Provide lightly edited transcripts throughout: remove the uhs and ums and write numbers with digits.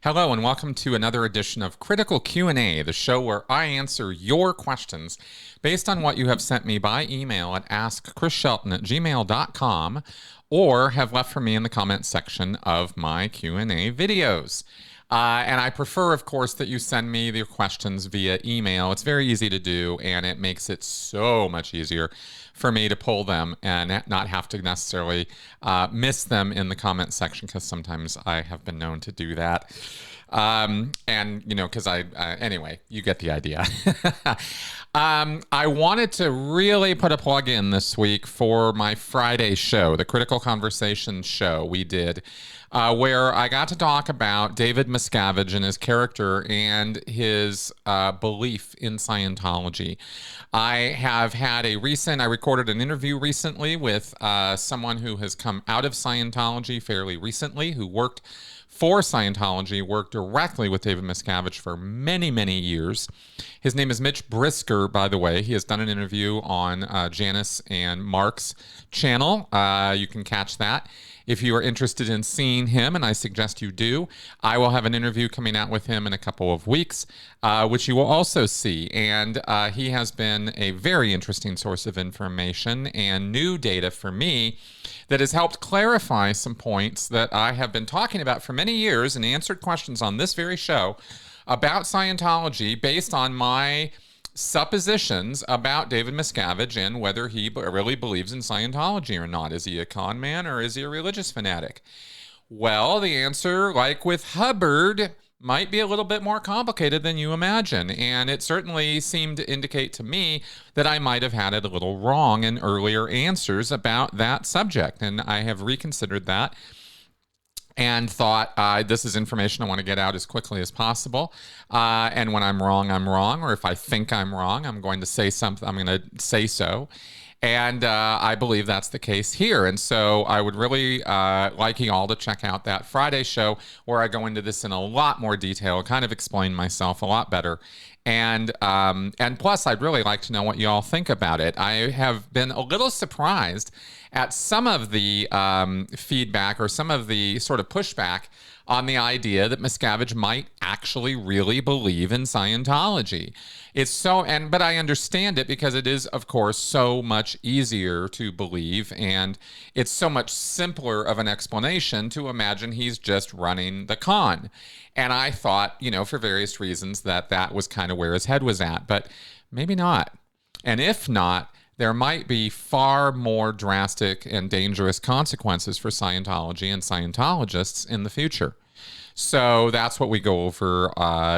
Hello and welcome to another edition of Critical Q&A, the show where I answer your questions based on what you have sent me by email at AskChrisShelton@gmail.com or have left for me in the comments section of my Q&A videos. And I prefer, of course, that you send me your questions via email. It's very easy to do, and it makes it so much easier for me to pull them and not have to necessarily miss them in the comment section, because sometimes I have been known to do that. And, you know, because anyway, you get the idea. I wanted to really put a plug in this week for my Friday show, the Critical Conversation show we did, where I got to talk about David Miscavige and his character and his belief in Scientology. I recorded an interview recently with someone who has come out of Scientology fairly recently, who worked for Scientology, worked directly with David Miscavige for many, many years. His name is Mitch Brisker, by the way. He has done an interview on Janice and Mark's channel. You can catch that if you are interested in seeing him, and I suggest you do. I will have an interview coming out with him in a couple of weeks, which you will also see. And he has been a very interesting source of information and new data for me that has helped clarify some points that I have been talking about for many years and answered questions on this very show about Scientology based on my suppositions about David Miscavige and whether he really believes in Scientology or not. Is he a con man or is he a religious fanatic? Well, the answer, like with Hubbard, might be a little bit more complicated than you imagine. And it certainly seemed to indicate to me that I might have had it a little wrong in earlier answers about that subject. And I have reconsidered that and thought, this is information I want to get out as quickly as possible. And when I'm wrong, or if I think I'm wrong, I'm going to say something, I'm going to say so. And I believe that's the case here. And so I would really like you all to check out that Friday show where I go into this in a lot more detail, kind of explain myself a lot better. And plus, I'd really like to know what you all think about it. I have been a little surprised at some of the feedback or some of the sort of pushback on the idea that Miscavige might actually really believe in Scientology. But I understand it because it is, of course, so much easier to believe, and it's so much simpler of an explanation to imagine he's just running the con. And I thought, for various reasons that was kind of where his head was at, but maybe not. And if not, there might be far more drastic and dangerous consequences for Scientology and Scientologists in the future. So that's what we go over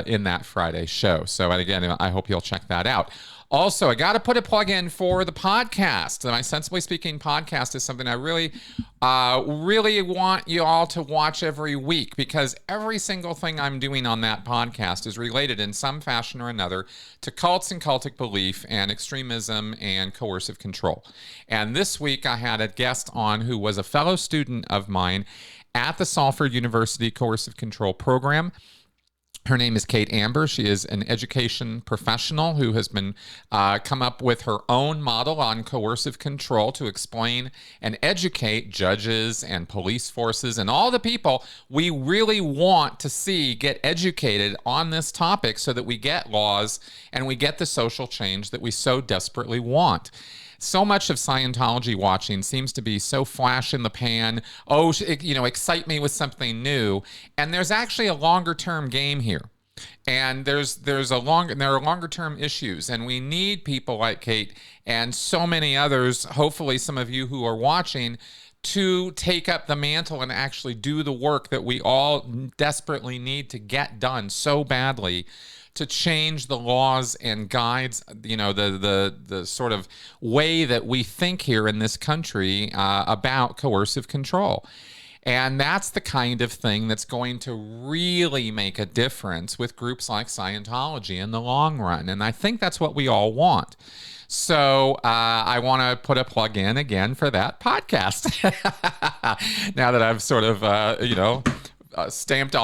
in that Friday show. So, and again, I hope you'll check that out. Also, I got to put a plug in for the podcast. My Sensibly Speaking podcast is something I really, really want you all to watch every week, because every single thing I'm doing on that podcast is related in some fashion or another to cults and cultic belief and extremism and coercive control. And this week I had a guest on who was a fellow student of mine at the Salford University Coercive Control Program. Her name is Kate Amber. She is an education professional who has been come up with her own model on coercive control to explain and educate judges and police forces and all the people we really want to see get educated on this topic so that we get laws and we get the social change that we so desperately want. So much of Scientology watching seems to be so flash in the pan. Excite me with something new. And there's actually a longer term game here. And there are longer term issues. And we need people like Kate and so many others, hopefully some of you who are watching, to take up the mantle and actually do the work that we all desperately need to get done so badly, to change the laws and guides, the sort of way that we think here in this country about coercive control. And that's the kind of thing that's going to really make a difference with groups like Scientology in the long run. And I think that's what we all want. So I want to put a plug in again for that podcast. Now that I've sort of, stamped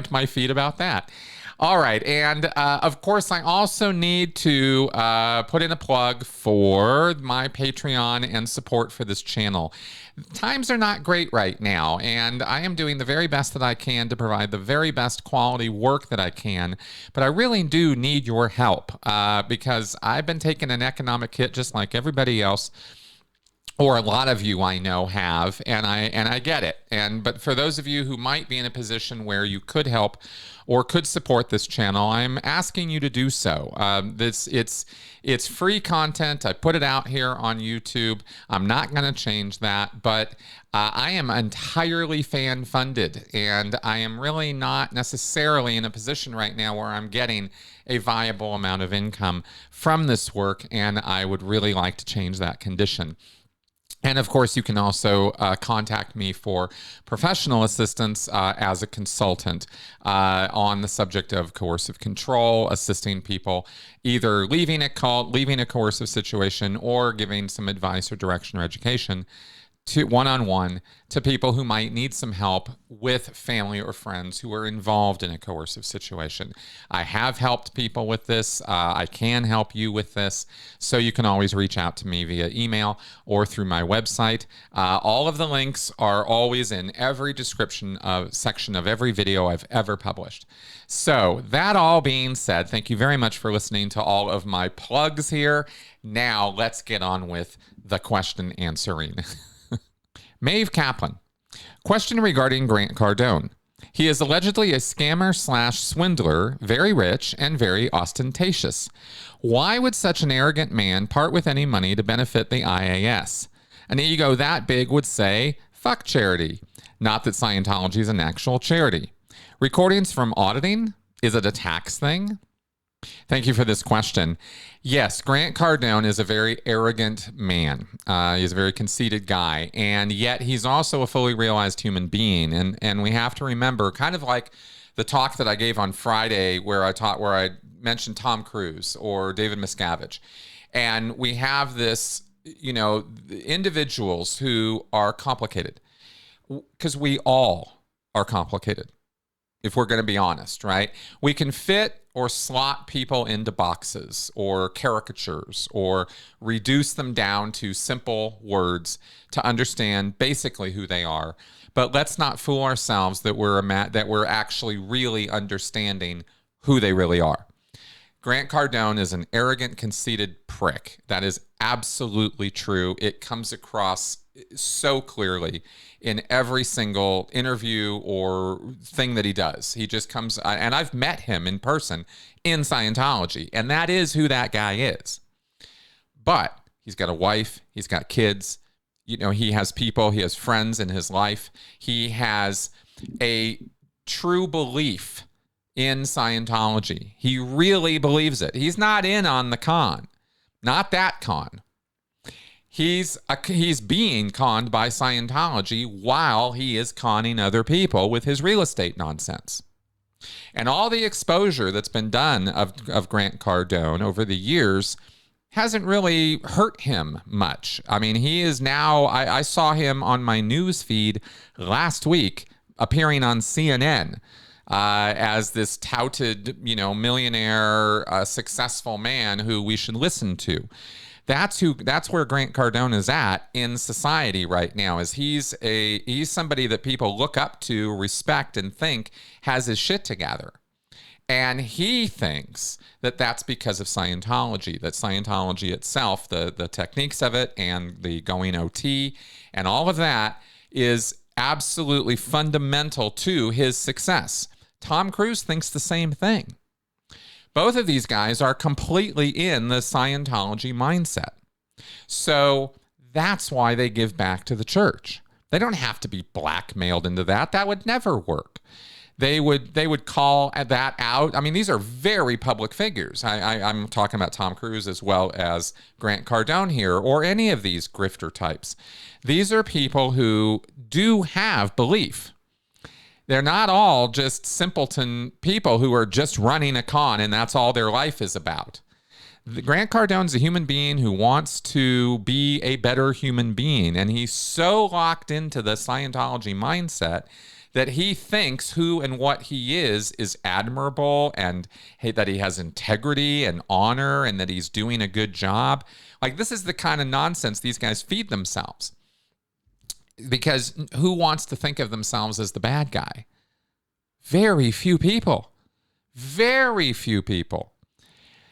my feet about that. All right. And of course, I also need to put in a plug for my Patreon and support for this channel. Times are not great right now, and I am doing the very best that I can to provide the very best quality work that I can. But I really do need your help because I've been taking an economic hit just like everybody else, or a lot of you I know have, and I get it. But for those of you who might be in a position where you could help or could support this channel, I'm asking you to do so. It's free content. I put it out here on YouTube. I'm not going to change that, but I am entirely fan funded, and I am really not necessarily in a position right now where I'm getting a viable amount of income from this work, and I would really like to change that condition. And of course, you can also contact me for professional assistance as a consultant on the subject of coercive control, assisting people either leaving a cult, leaving a coercive situation, or giving some advice or direction or education to one-on-one to people who might need some help with family or friends who are involved in a coercive situation. I have helped people with this. I can help you with this. So you can always reach out to me via email or through my website. All of the links are always in every description section of every video I've ever published. So that all being said, thank you very much for listening to all of my plugs here. Now let's get on with the question answering. Maeve Kaplan. Question regarding Grant Cardone. He is allegedly a scammer / swindler, very rich and very ostentatious. Why would such an arrogant man part with any money to benefit the IAS? An ego that big would say, fuck charity. Not that Scientology is an actual charity. Recordings from auditing? Is it a tax thing? Thank you for this question. Yes, Grant Cardone is a very arrogant man. He's a very conceited guy, and yet he's also a fully realized human being. And we have to remember, kind of like the talk that I gave on Friday, where I mentioned Tom Cruise or David Miscavige, and we have this, individuals who are complicated, because we all are complicated. If we're going to be honest, right? We can fit or slot people into boxes or caricatures or reduce them down to simple words to understand basically who they are. But let's not fool ourselves that we're actually really understanding who they really are. Grant Cardone is an arrogant, conceited prick. That is absolutely true. It comes across so clearly in every single interview or thing that he does. He just comes, and I've met him in person in Scientology, and that is who that guy is. But he's got a wife, he's got kids, he has people, he has friends in his life. He has a true belief in Scientology. He really believes it. He's not in on the con, not that con. He's being conned by Scientology while he is conning other people with his real estate nonsense. And all the exposure that's been done of Grant Cardone over the years hasn't really hurt him much. I mean, he is now, I saw him on my news feed last week appearing on CNN as this touted, millionaire, successful man who we should listen to. That's where Grant Cardone is at in society right now. Is he's somebody that people look up to, respect, and think has his shit together. And he thinks that that's because of Scientology, that Scientology itself, the techniques of it and the going OT and all of that is absolutely fundamental to his success. Tom Cruise thinks the same thing. Both of these guys are completely in the Scientology mindset. So that's why they give back to the church. They don't have to be blackmailed into that. That would never work. They would call that out. I mean, these are very public figures. I'm talking about Tom Cruise as well as Grant Cardone here, or any of these grifter types. These are people who do have belief. They're not all just simpleton people who are just running a con and that's all their life is about. Grant Cardone's a human being who wants to be a better human being, and he's so locked into the Scientology mindset that he thinks who and what he is admirable, and that he has integrity and honor, and that he's doing a good job. Like, this is the kind of nonsense these guys feed themselves. Because who wants to think of themselves as the bad guy? Very few people. Very few people.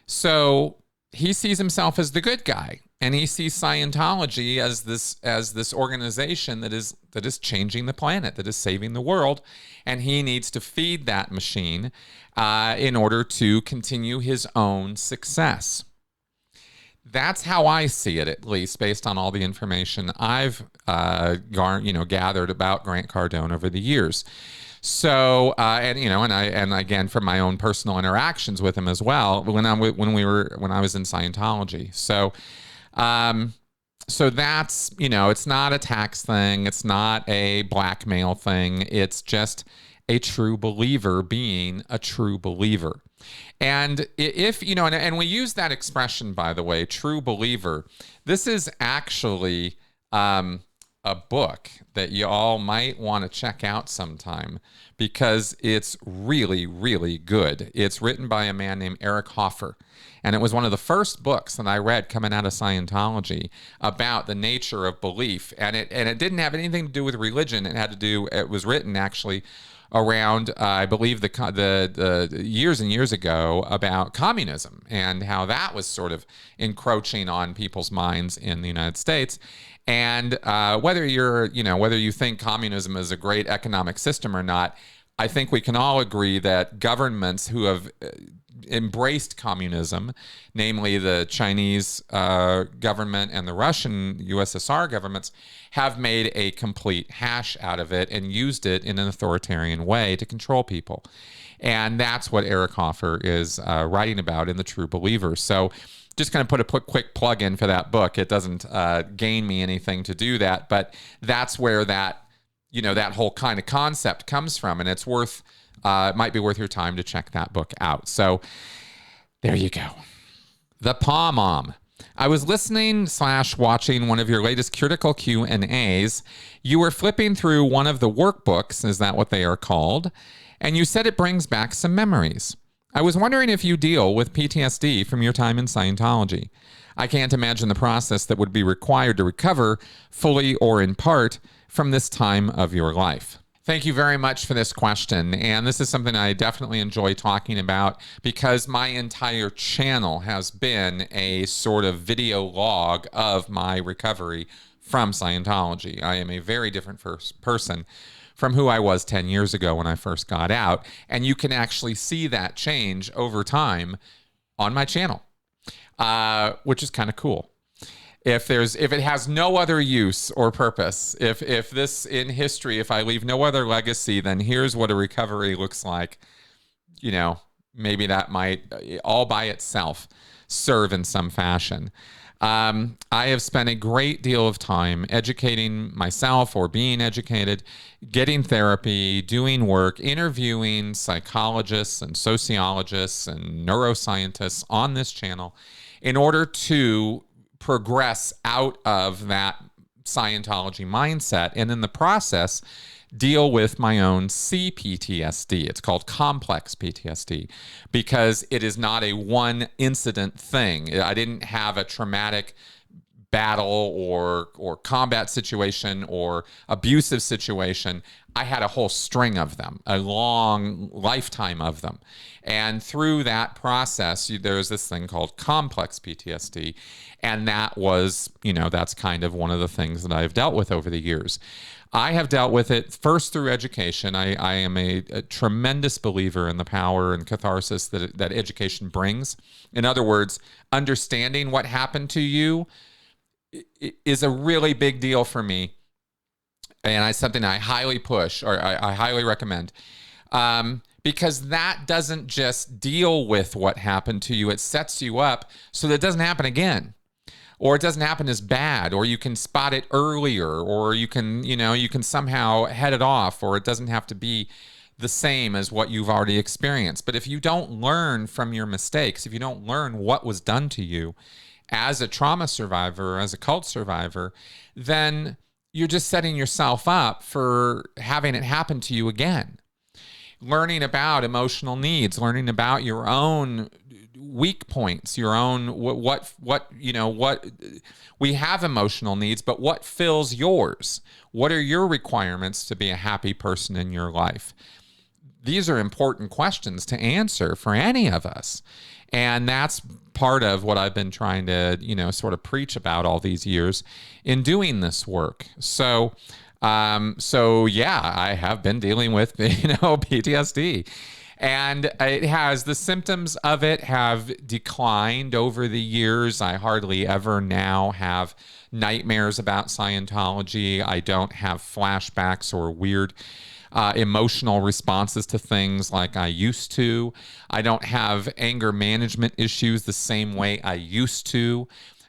So he sees himself as the good guy, and he sees Scientology as this organization that is changing the planet, that is saving the world, and he needs to feed that machine in order to continue his own success. That's how I see it, at least based on all the information I've gathered about Grant Cardone over the years. So, and again, from my own personal interactions with him as well, when I was in Scientology. So, so that's, it's not a tax thing. It's not a blackmail thing. It's just a true believer being a true believer. And if, and we use that expression, by the way, true believer. This is actually a book that you all might want to check out sometime, because it's really, really good. It's written by a man named Eric Hoffer. And it was one of the first books that I read coming out of Scientology about the nature of belief. And it didn't have anything to do with religion. It was written actually around, I believe, the years and years ago, about communism and how that was sort of encroaching on people's minds in the United States. And whether you think communism is a great economic system or not, I think we can all agree that governments who have embraced communism, namely the Chinese government and the Russian USSR governments, have made a complete hash out of it and used it in an authoritarian way to control people. And that's what Eric Hoffer is writing about in The True Believer. So just going to put a quick plug in for that book. It doesn't gain me anything to do that, but that's where that whole kind of concept comes from. And it's it might be worth your time to check that book out. So there you go. The Paw Mom. I was listening/watching one of your latest critical Q&As. You were flipping through one of the workbooks, is that what they are called? And you said it brings back some memories. I was wondering if you deal with PTSD from your time in Scientology. I can't imagine the process that would be required to recover, fully or in part, from this time of your life. Thank you very much for this question. And this is something I definitely enjoy talking about, because my entire channel has been a sort of video log of my recovery from Scientology. I am a very different person from who I was 10 years ago when I first got out. And you can actually see that change over time on my channel, which is kind of cool. If it has no other use or purpose, if this in history, if I leave no other legacy, then here's what a recovery looks like, maybe that might all by itself serve in some fashion. I have spent a great deal of time educating myself or being educated, getting therapy, doing work, interviewing psychologists and sociologists and neuroscientists on this channel in order to progress out of that Scientology mindset, and in the process deal with my own CPTSD. It's called complex PTSD because it is not a one incident thing. I didn't have a traumatic battle or combat situation or abusive situation. I had a whole string of them, a long lifetime of them. And through that process, there's this thing called complex PTSD. And that was, that's kind of one of the things that I've dealt with over the years. I have dealt with it first through education. I am a tremendous believer in the power and catharsis that education brings. In other words, understanding what happened to you is a really big deal for me. And it's something I highly push, or I highly recommend. Because that doesn't just deal with what happened to you. It sets you up so that it doesn't happen again. Or it doesn't happen as bad, or you can spot it earlier, or you can somehow head it off, or it doesn't have to be the same as what you've already experienced. But if you don't learn from your mistakes, if you don't learn what was done to you as a trauma survivor, as a cult survivor, then you're just setting yourself up for having it happen to you again. Learning about emotional needs, learning about your own weak points, your own what we have emotional needs, but what fills yours? What are your requirements to be a happy person in your life? These are important questions to answer for any of us. And that's part of what I've been trying to, sort of preach about all these years in doing this work. So yeah, I have been dealing with, PTSD. And the symptoms of it have declined over the years. I hardly ever now have nightmares about Scientology. I don't have flashbacks or weird emotional responses to things like I used to. I don't have anger management issues the same way I used to.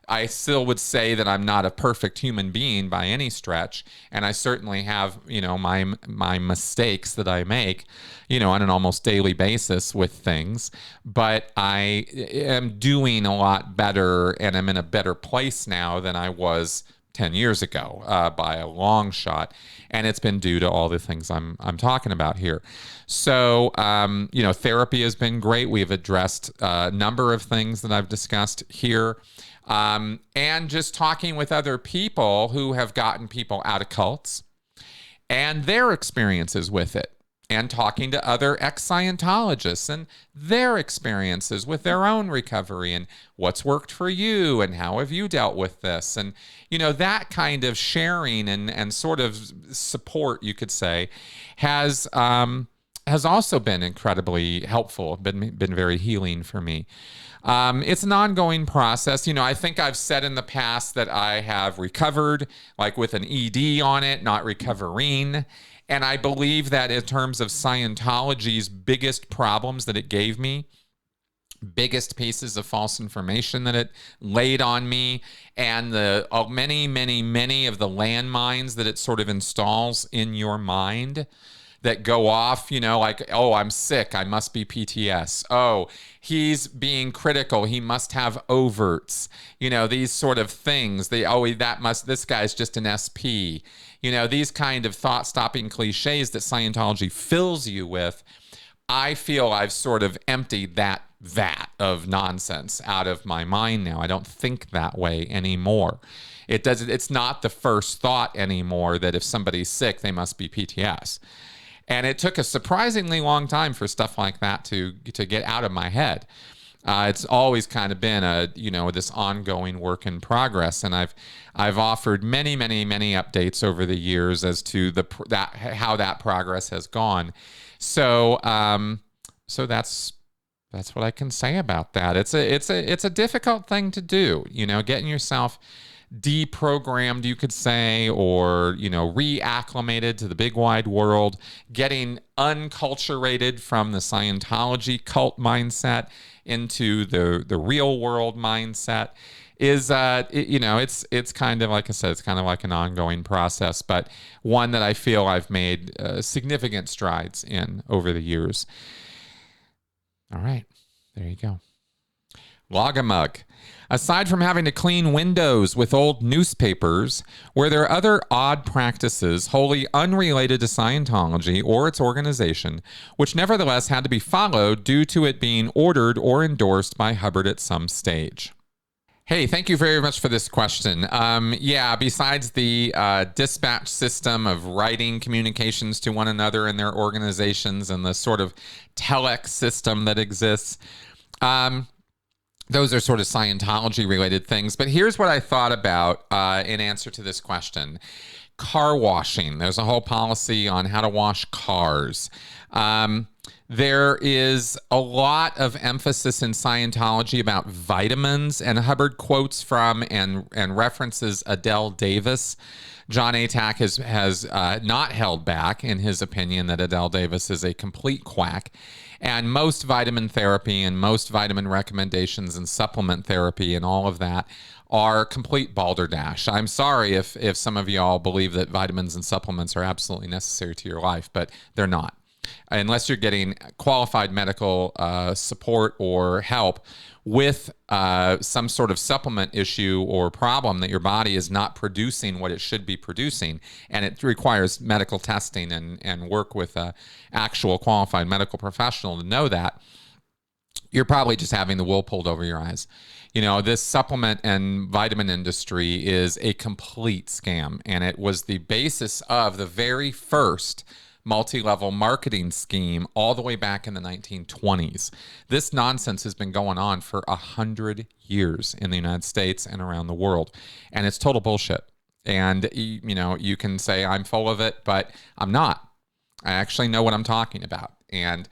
I still would say that I'm not a perfect human being by any stretch, and I certainly have, my mistakes that I make, on an almost daily basis with things. But I am doing a lot better, and I'm in a better place now than I was 10 years ago by a long shot. And it's been due to all the things I'm talking about here. So, therapy has been great. We've addressed a number of things that I've discussed here. And just talking with other people who have gotten people out of cults and their experiences with it, and talking to other ex-Scientologists and their experiences with their own recovery and what's worked for you and how have you dealt with this. And, that kind of sharing and sort of support, you could say, has also been incredibly helpful, been very healing for me. It's an ongoing process. I think I've said in the past that I have recovered, like with an ED on it, not recovering. And I believe that in terms of Scientology's biggest problems that it gave me, biggest pieces of false information that it laid on me, and the many, many, many of the landmines that it sort of installs in your mind that go off, like, oh, I'm sick, I must be PTS. Oh, he's being critical, he must have overts. These sort of things. This guy's just an SP. These kind of thought-stopping cliches that Scientology fills you with. I feel I've sort of emptied that vat of nonsense out of my mind now. I don't think that way anymore. It's not the first thought anymore that if somebody's sick, they must be PTS. And it took a surprisingly long time for stuff like that to get out of my head. It's always kind of been this ongoing work in progress, and I've offered many, many, many updates over the years as to how that progress has gone. So that's what I can say about that. It's a difficult thing to do, getting yourself deprogrammed, you could say, or reacclimated to the big wide world, getting unculturated from the Scientology cult mindset into the real world mindset is it's kind of, like I said, it's kind of like an ongoing process, but one that I feel I've made significant strides in over the years. All right, there you go. Logamug. Aside from having to clean windows with old newspapers, were there other odd practices wholly unrelated to Scientology or its organization, which nevertheless had to be followed due to it being ordered or endorsed by Hubbard at some stage? Hey, thank you very much for this question. Besides the dispatch system of writing communications to one another in their organizations and the sort of telex system that exists, those are sort of Scientology-related things. But here's what I thought about in answer to this question. Car washing. There's a whole policy on how to wash cars. There is a lot of emphasis in Scientology about vitamins, and Hubbard quotes from and references Adele Davis. John Atack has not held back in his opinion that Adele Davis is a complete quack. And most vitamin therapy and most vitamin recommendations and supplement therapy and all of that are complete balderdash. I'm sorry if some of y'all believe that vitamins and supplements are absolutely necessary to your life, but they're not. unless you're getting qualified medical support or help with some sort of supplement issue or problem that your body is not producing what it should be producing, and it requires medical testing and work with an actual qualified medical professional to know that, you're probably just having the wool pulled over your eyes. You know, this supplement and vitamin industry is a complete scam, and it was the basis of the very first multi-level marketing scheme all the way back in the 1920s. This nonsense has been going on for 100 years in the United States and around the world, and it's total bullshit. And, you know, you can say I'm full of it, but I'm not. I actually know what I'm talking about. And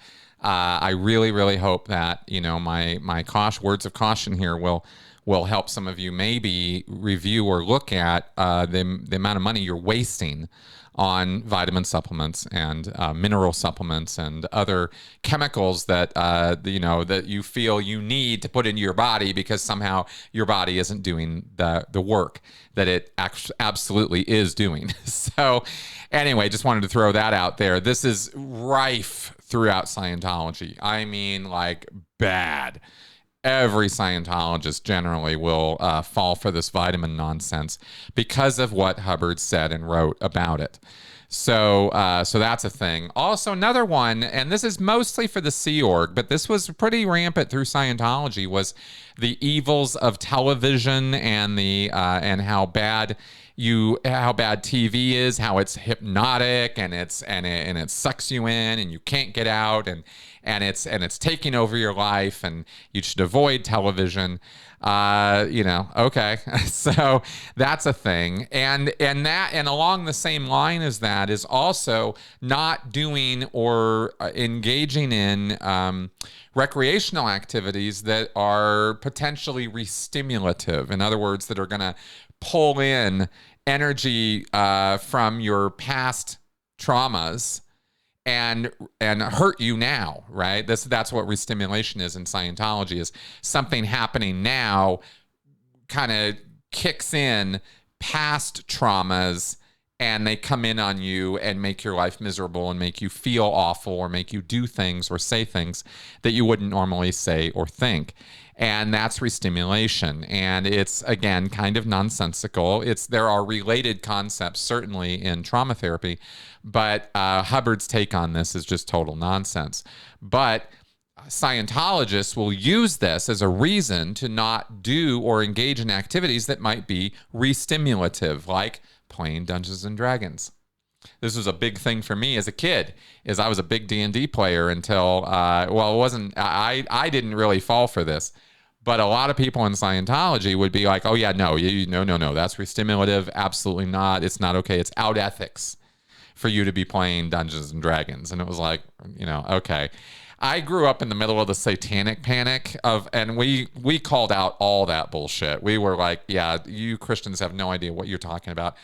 I really, really hope that, you know, my words of caution here will help some of you maybe review or look at the amount of money you're wasting on vitamin supplements and mineral supplements and other chemicals that you know that you feel you need to put into your body because somehow your body isn't doing the work that it absolutely is doing. So anyway, just wanted to throw that out there. This is rife throughout Scientology. I mean, like, bad. Every Scientologist generally will fall for this vitamin nonsense because of what Hubbard said and wrote about it. So that's a thing. Also, another one, and this is mostly for the Sea Org, but this was pretty rampant through Scientology, was the evils of television and the and how bad TV is, how it's hypnotic and it sucks you in and you can't get out, and it's taking over your life, and you should avoid television. You know, okay. So that's a thing. And along the same line as that is also not doing or engaging in recreational activities that are potentially re-stimulative. In other words, that are going to pull in energy from your past traumas and hurt you now, right? That's what restimulation is in Scientology, is something happening now kind of kicks in past traumas, and they come in on you and make your life miserable and make you feel awful or make you do things or say things that you wouldn't normally say or think. And that's restimulation. And it's, again, kind of nonsensical. There are related concepts, certainly, in trauma therapy, but Hubbard's take on this is just total nonsense. But Scientologists will use this as a reason to not do or engage in activities that might be restimulative, like playing Dungeons and Dragons. This was a big thing for me as a kid, is I was a big D&D player until, it wasn't, I didn't really fall for this, but a lot of people in Scientology would be like, oh yeah, no, that's restimulative. Absolutely not. It's not okay. It's out ethics for you to be playing Dungeons and Dragons. And it was like, you know, okay. I grew up in the middle of the satanic panic and we called out all that bullshit. We were like, yeah, you Christians have no idea what you're talking about.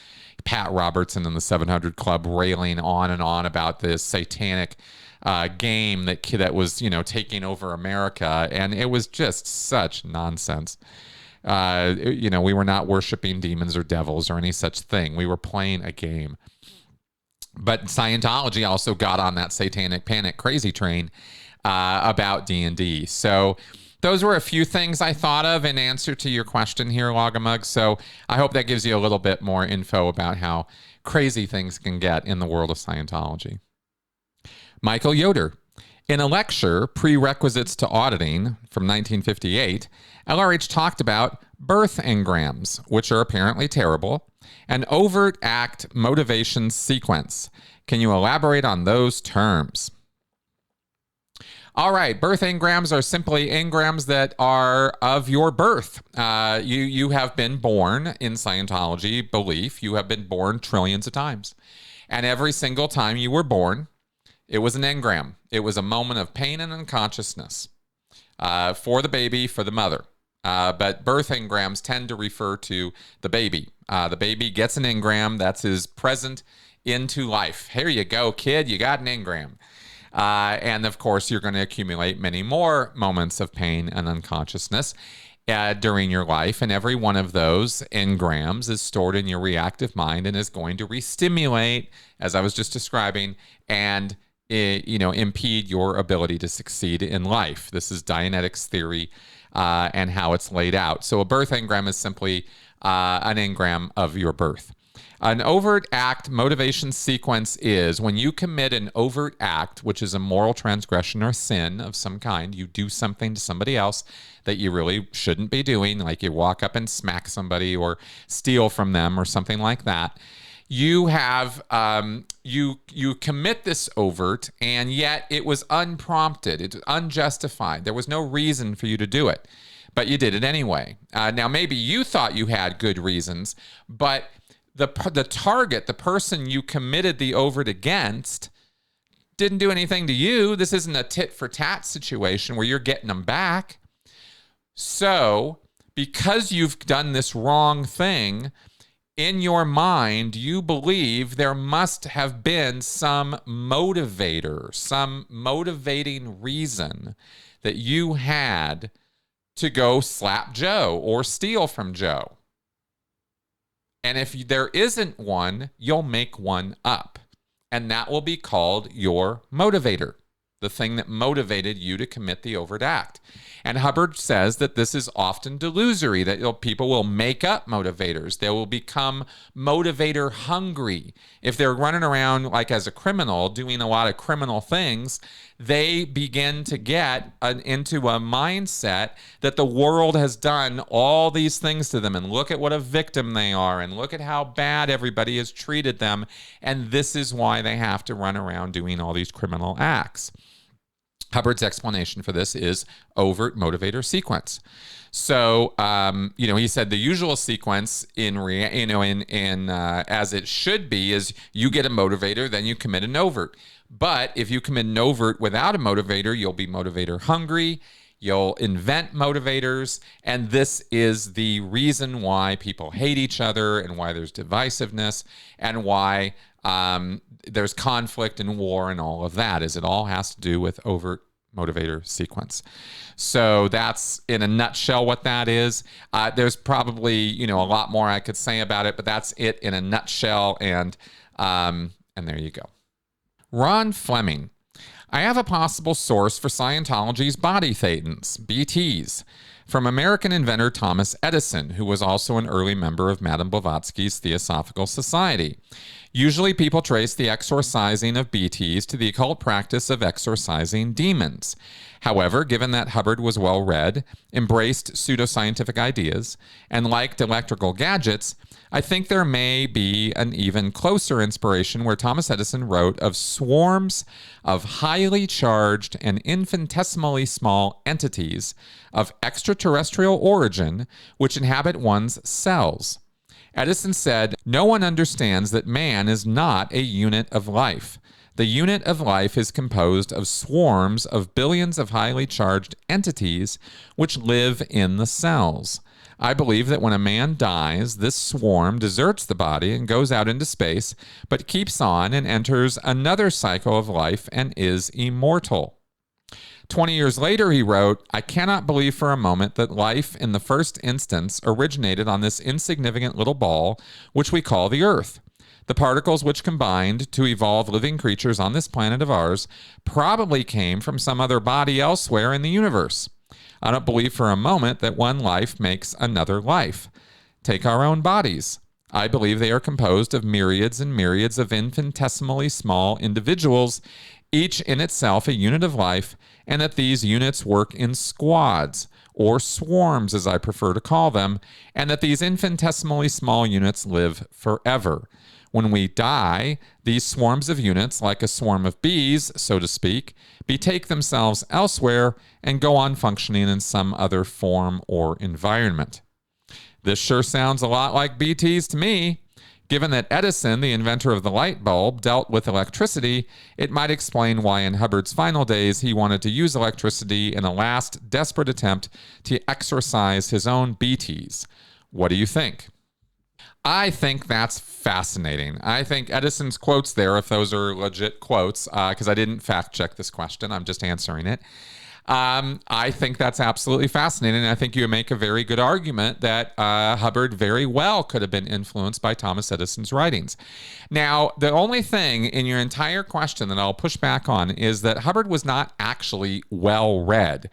Pat Robertson in the 700 Club railing on and on about this satanic game that was, you know, taking over America. And it was just such nonsense. You know, we were not worshiping demons or devils or any such thing. We were playing a game. But Scientology also got on that satanic panic crazy train about D&D. So those were a few things I thought of in answer to your question here, Logamug. So I hope that gives you a little bit more info about how crazy things can get in the world of Scientology. Michael Yoder. In a lecture, Prerequisites to Auditing, from 1958, LRH talked about birth engrams, which are apparently terrible, an overt act motivation sequence. Can you elaborate on those terms? All right, birth engrams are simply engrams that are of your birth. You have been born, in Scientology belief, you have been born trillions of times. And every single time you were born, it was an engram. It was a moment of pain and unconsciousness for the baby, for the mother. But birth engrams tend to refer to the baby. The baby gets an engram. That's his present into life. Here you go, kid. You got an engram. And of course, you're going to accumulate many more moments of pain and unconsciousness during your life. And every one of those engrams is stored in your reactive mind and is going to re-stimulate, as I was just describing, and impede your ability to succeed in life. This is Dianetics theory and how it's laid out. So a birth engram is simply an engram of your birth. An overt act motivation sequence is when you commit an overt act, which is a moral transgression or sin of some kind. You do something to somebody else that you really shouldn't be doing, like you walk up and smack somebody or steal from them or something like that. You have you commit this overt, and yet it was unprompted. It's unjustified. There was no reason for you to do it, but you did it anyway. Now, maybe you thought you had good reasons, but the target, the person you committed the overt against, didn't do anything to you. This isn't a tit for tat situation where you're getting them back. So, because you've done this wrong thing, in your mind, you believe there must have been some motivator, some motivating reason that you had to go slap Joe or steal from Joe. And if there isn't one, you'll make one up. And that will be called your motivator, the thing that motivated you to commit the overt act. And Hubbard says that this is often delusory, that people will make up motivators. They will become motivator hungry. If they're running around like as a criminal, doing a lot of criminal things, they begin to get into a mindset that the world has done all these things to them. And look at what a victim they are. And look at how bad everybody has treated them. And this is why they have to run around doing all these criminal acts. Hubbard's explanation for this is overt motivator sequence. So, he said the usual sequence as it should be is you get a motivator, then you commit an overt. But if you commit an overt without a motivator, you'll be motivator hungry. You'll invent motivators. And this is the reason why people hate each other and why there's divisiveness and why there's conflict and war and all of that, is it all has to do with overt motivator sequence. So that's in a nutshell what that is. There's probably, a lot more I could say about it, but that's it in a nutshell. And there you go. Ron Fleming. I have a possible source for Scientology's body thetans, BTs, from American inventor Thomas Edison, who was also an early member of Madame Blavatsky's Theosophical Society. Usually people trace the exorcising of BTs to the occult practice of exorcising demons. However, given that Hubbard was well-read, embraced pseudoscientific ideas, and liked electrical gadgets, I think there may be an even closer inspiration where Thomas Edison wrote of swarms of highly charged and infinitesimally small entities of extraterrestrial origin which inhabit one's cells. Edison said, "No one understands that man is not a unit of life. The unit of life is composed of swarms of billions of highly charged entities which live in the cells. I believe that when a man dies, this swarm deserts the body and goes out into space, but keeps on and enters another cycle of life and is immortal." 20 years later, he wrote, "I cannot believe for a moment that life in the first instance originated on this insignificant little ball, which we call the Earth. The particles which combined to evolve living creatures on this planet of ours probably came from some other body elsewhere in the universe. I don't believe for a moment that one life makes another life. Take our own bodies. I believe they are composed of myriads and myriads of infinitesimally small individuals, each in itself a unit of life, and that these units work in squads, or swarms as I prefer to call them, and that these infinitesimally small units live forever. When we die, these swarms of units, like a swarm of bees, so to speak, betake themselves elsewhere and go on functioning in some other form or environment." This sure sounds a lot like BTs to me. Given that Edison, the inventor of the light bulb, dealt with electricity, it might explain why in Hubbard's final days he wanted to use electricity in a last desperate attempt to exorcise his own BTs. What do you think? I think that's fascinating. I think Edison's quotes there, if those are legit quotes, because I didn't fact check this question, I'm just answering it. I think that's absolutely fascinating. I think you make a very good argument that Hubbard very well could have been influenced by Thomas Edison's writings. Now, the only thing in your entire question that I'll push back on is that Hubbard was not actually well read.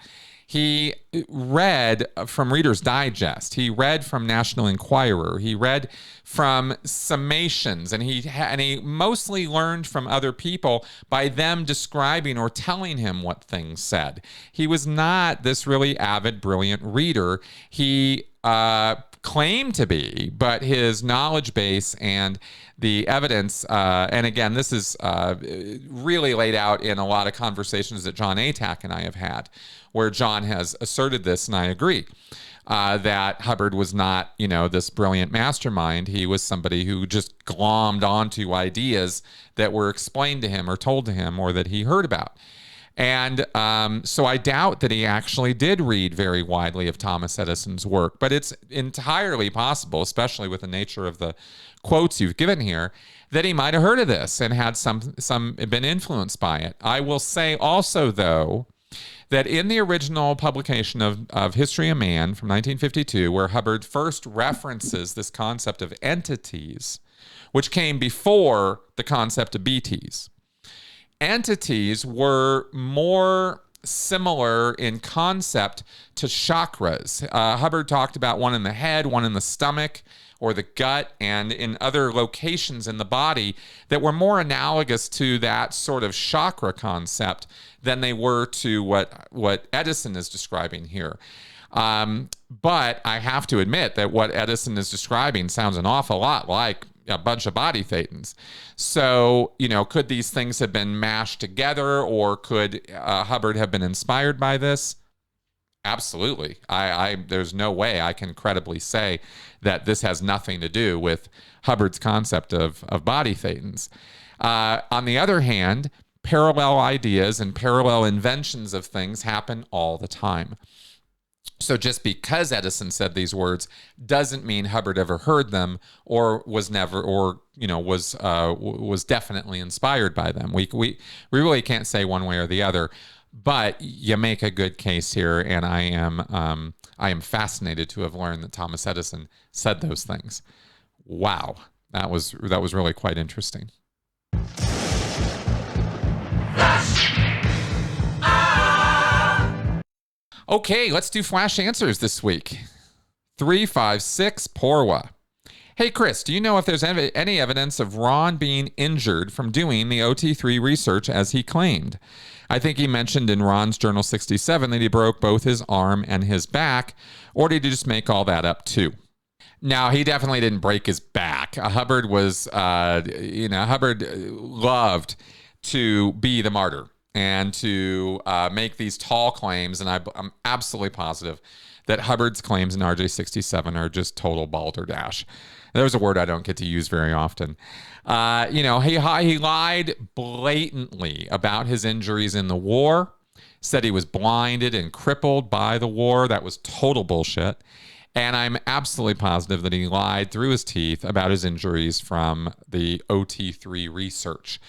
He read from Reader's Digest. He read from National Enquirer. He read from summations, and he mostly learned from other people by them describing or telling him what things said. He was not this really avid, brilliant reader. He claimed to be, but his knowledge base and the evidence, and again, this is really laid out in a lot of conversations that John Atack and I have had, where John has asserted this, and I agree, that Hubbard was not, this brilliant mastermind. He was somebody who just glommed onto ideas that were explained to him or told to him or that he heard about. And so I doubt that he actually did read very widely of Thomas Edison's work, but it's entirely possible, especially with the nature of the quotes you've given here, that he might have heard of this and had been influenced by it. I will say also, though, that in the original publication of History of Man from 1952, where Hubbard first references this concept of entities, which came before the concept of BTs, entities were more similar in concept to chakras. Hubbard talked about one in the head, one in the stomach or the gut, and in other locations in the body that were more analogous to that sort of chakra concept than they were to what Edison is describing here. But I have to admit that what Edison is describing sounds an awful lot like a bunch of body thetans. So, could these things have been mashed together, or could Hubbard have been inspired by this? Absolutely. There's no way I can credibly say that this has nothing to do with Hubbard's concept of body thetans. On the other hand, parallel ideas and parallel inventions of things happen all the time. So just because Edison said these words doesn't mean Hubbard ever heard them or was never, or was definitely inspired by them. We really can't say one way or the other, but you make a good case here, and I am fascinated to have learned that Thomas Edison said those things. Wow, that was really quite interesting. Okay, let's do flash answers this week. 356 Porwa. Hey, Chris, do you know if there's any evidence of Ron being injured from doing the OT3 research as he claimed? I think he mentioned in Ron's Journal 67 that he broke both his arm and his back, or did he just make all that up too? No, he definitely didn't break his back. Hubbard was, Hubbard loved to be the martyr and to make these tall claims, and I'm absolutely positive that Hubbard's claims in RJ 67 are just total balderdash. There's a word I don't get to use very often. He lied blatantly about his injuries in the war, said he was blinded and crippled by the war. That was total bullshit. And I'm absolutely positive that he lied through his teeth about his injuries from the OT3 research.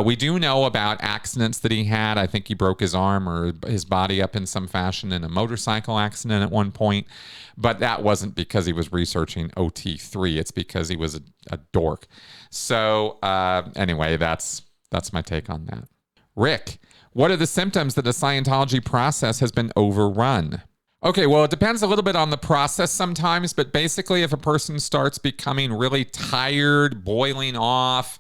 We do know about accidents that he had. I think he broke his arm or his body up in some fashion in a motorcycle accident at one point. But that wasn't because he was researching OT3. It's because he was a dork. So anyway, that's my take on that. Rick, what are the symptoms that the Scientology process has been overrun? Okay, well, it depends a little bit on the process sometimes, but basically if a person starts becoming really tired, boiling off,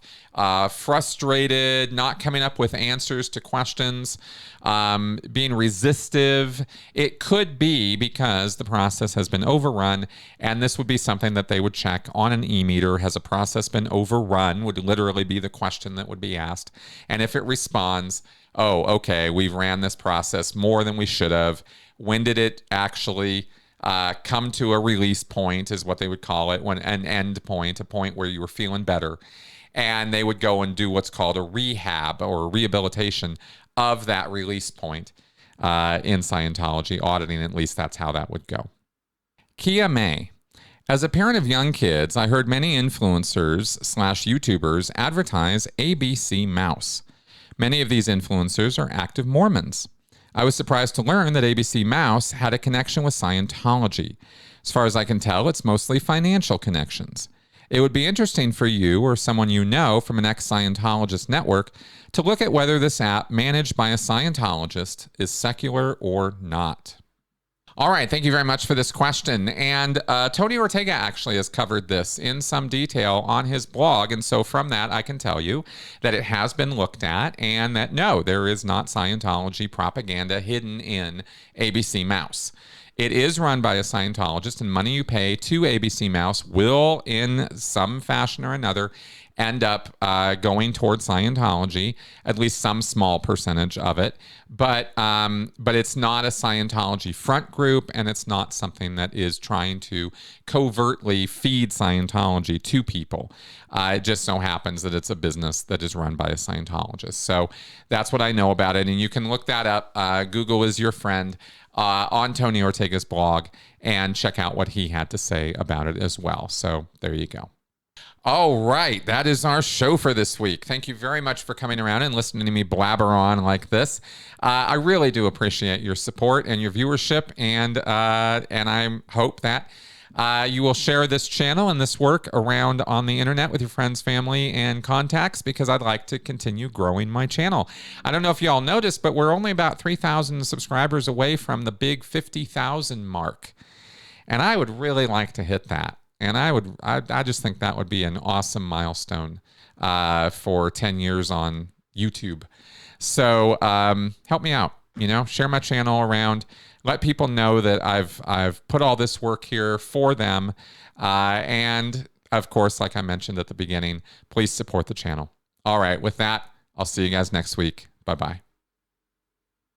frustrated, not coming up with answers to questions, being resistive, it could be because the process has been overrun, and this would be something that they would check on an e-meter. Has a process been overrun would literally be the question that would be asked. And if it responds, oh, okay, we've ran this process more than we should have. When did it actually come to a release point is what they would call it, when an end point, a point where you were feeling better. And they would go and do what's called a rehab or a rehabilitation of that release point in Scientology. Auditing, at least that's how that would go. Kia May. As a parent of young kids, I heard many influencers/YouTubers advertise ABC Mouse. Many of these influencers are active Mormons. I was surprised to learn that ABC Mouse had a connection with Scientology. As far as I can tell, it's mostly financial connections. It would be interesting for you or someone you know from an ex-Scientologist network to look at whether this app managed by a Scientologist is secular or not. All right, thank you very much for this question. And Tony Ortega actually has covered this in some detail on his blog. And so from that, I can tell you that it has been looked at and that no, there is not Scientology propaganda hidden in ABC Mouse. It is run by a Scientologist, and money you pay to ABC Mouse will, in some fashion or another, end up going towards Scientology, at least some small percentage of it. But it's not a Scientology front group, and it's not something that is trying to covertly feed Scientology to people. It just so happens that it's a business that is run by a Scientologist. So that's what I know about it, and you can look that up. Google is your friend. On Tony Ortega's blog, and check out what he had to say about it as well. So there you go. All right, that is our show for this week. Thank you very much for coming around and listening to me blabber on like this. I really do appreciate your support and your viewership, and I hope that you will share this channel and this work around on the internet with your friends, family, and contacts, because I'd like to continue growing my channel. I don't know if you all noticed, but we're only about 3,000 subscribers away from the big 50,000 mark. And I would really like to hit that. And I just think that would be an awesome milestone for 10 years on YouTube. So help me out, share my channel around. Let people know that I've put all this work here for them. And of course, like I mentioned at the beginning, please support the channel. All right, with that, I'll see you guys next week. Bye-bye.